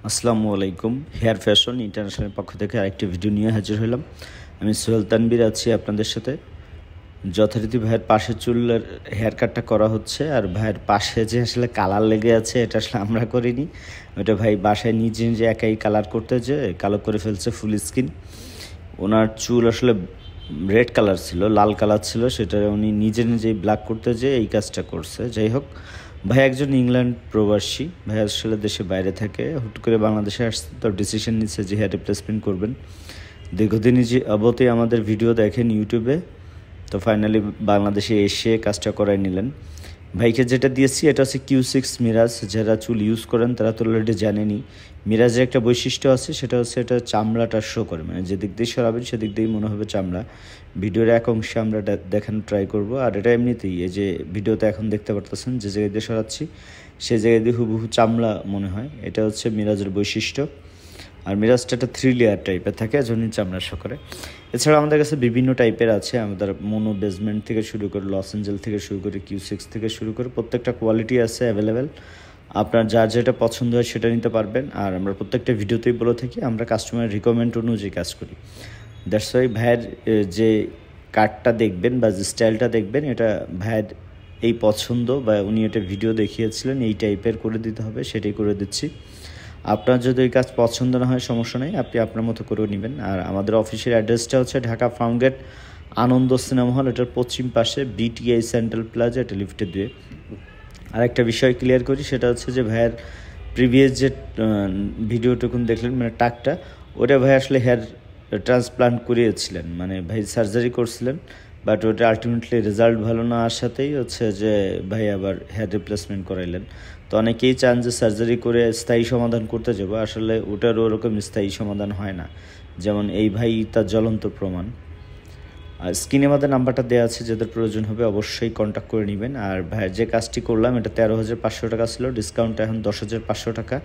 আসসালামু আলাইকুম। Hair fashion international পক্ষ থেকে আরেকটি ভিডিও নিয়ে হাজির হলাম। আমি সোহেল তানবীর আছি আপনাদের সাথে। যথারীতি ভাইয়ের পাশের চুলের হেয়ার কাটটা করা হচ্ছে, আর ভাইয়ের পাশে যে আসলে কালার লেগে আছে এটা আসলে আমরা করিনি, ওটা ভাই বাসায় নিজে নিজে একাই কালার করতে যেয়ে কালো করে ফেলছে ফুল স্কিন। ওনার চুল আসলে রেড কালার ছিল, লাল কালার ছিল, সেটা উনি নিজে নিজেই ব্ল্যাক করতে যেয়ে এই কাজটা করছে। যাই হোক, ভাই একজন ইংল্যান্ড প্রবাসী, ভাই আসলে দেশে বাইরে থাকে, হুট করে বাংলাদেশে আসছে, তো ডিসিশন নিচ্ছে যে হেয়ার রিপ্লেসমেন্ট করবেন। দীর্ঘদিনই যে অবতই আমাদের ভিডিও দেখেন ইউটিউবে, তো ফাইনালি বাংলাদেশে এসে কাজটা করাই নিলেন। ভাইকে যেটা দিয়েছি এটা হচ্ছে Q6 মিরাজ। যারা চুল ইউজ করেন তারা তো অলরেডি জানেনই। মিরাজের একটা বৈশিষ্ট্য আছে, সেটা হচ্ছে এটা চামড়াটা শো করে, মানে যেদিক দিয়ে সরাবেন সেদিক দিয়েই মনে হবে চামড়া। ভিডিওর এক অংশে আমরা দেখানো ট্রাই করব। আর এটা এমনিতেই এই যে ভিডিওতে এখন দেখতে পারতেছেন যে জায়গায় দিয়ে সরাচ্ছি সেই জায়গায় দিয়ে হুবহু চামড়া মনে হয়। এটা হচ্ছে মিরাজের বৈশিষ্ট্য। আর মিরাজটা একটা 3 লেয়ার টাইপের থাকে, এজন্যই চামড়া শো করে। এছাড়া আমাদের কাছে বিভিন্ন টাইপের আছে, আমাদের মোনো বেসমেন্ট থেকে শুরু করে লস এঞ্জেল থেকে শুরু করে Q6 থেকে শুরু করে প্রত্যেকটা কোয়ালিটি আছে অ্যাভেলেবেল। আপনার যার যেটা পছন্দ হয় সেটা নিতে পারবেন। আর আমরা প্রত্যেকটা ভিডিওতেই বলে থাকি আমরা কাস্টমারের রিকমেন্ড অনুযায়ী কাজ করি। দ্যাটস ওয়াই ভাইয়ের যে কাটটা দেখবেন বা যে স্টাইলটা দেখবেন, এটা ভাইয়ের এই পছন্দ বা উনি এটা ভিডিও দেখিয়েছিলেন এই টাইপের করে দিতে হবে, সেটাই করে দিচ্ছি। আপনার যদি এই কাজ পছন্দ না হয় সমস্যা নেই, আপনি আপনার মতো করেও নেবেন। আর আমাদের অফিসের অ্যাড্রেসটা হচ্ছে ঢাকা ফার্মগেট আনন্দ সিনেমা হল, এটার পশ্চিম পাশে BTI সেন্ট্রাল প্লাজা, এটা লিফটে দিয়ে। আর একটা বিষয় ক্লিয়ার করি, সেটা হচ্ছে যে ভাইয়ের প্রিভিয়াস যে ভিডিওটুকুন দেখলেন মানে টাকটা, ওটা ভাই আসলে হেয়ার ট্রান্সপ্লান্ট করিয়েছিলেন, মানে ভাই সার্জারি করছিলেন, বাট ওটা আলটিমেটলি রেজাল্ট ভালো না আসাতেই হচ্ছে যে ভাই আবার হেয়ার রিপ্লেসমেন্ট করাইলেন। তো অনেকেই চান যে সার্জারি করে স্থায়ী সমাধান করতে যাবো, আসলে ওটার ওরকম স্থায়ী সমাধান হয় না। যেমন এই ভাই তার জ্বলন্ত প্রমাণ। আর স্ক্রিনে আমাদের নাম্বারটা দেওয়া আছে, যাদের প্রয়োজন হবে অবশ্যই কন্ট্যাক্ট করে নেবেন। আর ভাইয়ের যে কাজটি করলাম এটা 13,500 টাকা ছিল, ডিসকাউন্ট এখন 10,500 টাকা।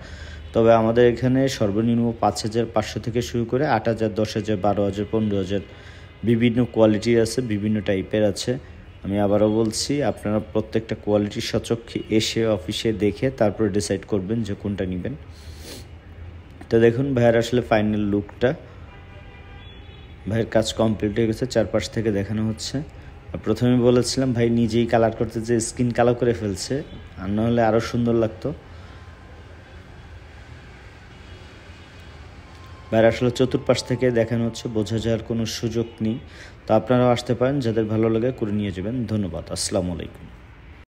তবে আমাদের এখানে সর্বনিম্ন 5,500 থেকে শুরু করে 8,000, 10,000, 12,000, 15,000 বিভিন্ন কোয়ালিটির আছে, বিভিন্ন টাইপের আছে। আমি আবারও বলছি, আপনারা প্রত্যেকটা কোয়ালিটির সচক্ষে এসে অফিসে দেখে তারপরে ডিসাইড করবেন যে কোনটা নেবেন। তো দেখুন ভাইয়ের আসলে ফাইনাল লুকটা, ভাইয়ের কাজ কমপ্লিট হয়ে গেছে, চারপাশ থেকে দেখানো হচ্ছে। প্রথমে বলেছিলাম ভাই নিজেই কালার করতে যে স্কিন কালো করে ফেলছে, আর না হলে আরও সুন্দর লাগতো। ভাইয়ের আসলে চতুর্পাশ থেকে দেখানো হচ্ছে, বোঝা যাওয়ার কোনো সুযোগ নেই। তো আপনারাও আসতে পারেন, যাদের ভালো লাগে করে নিয়ে যাবেন। ধন্যবাদ। আসসালামু আলাইকুম।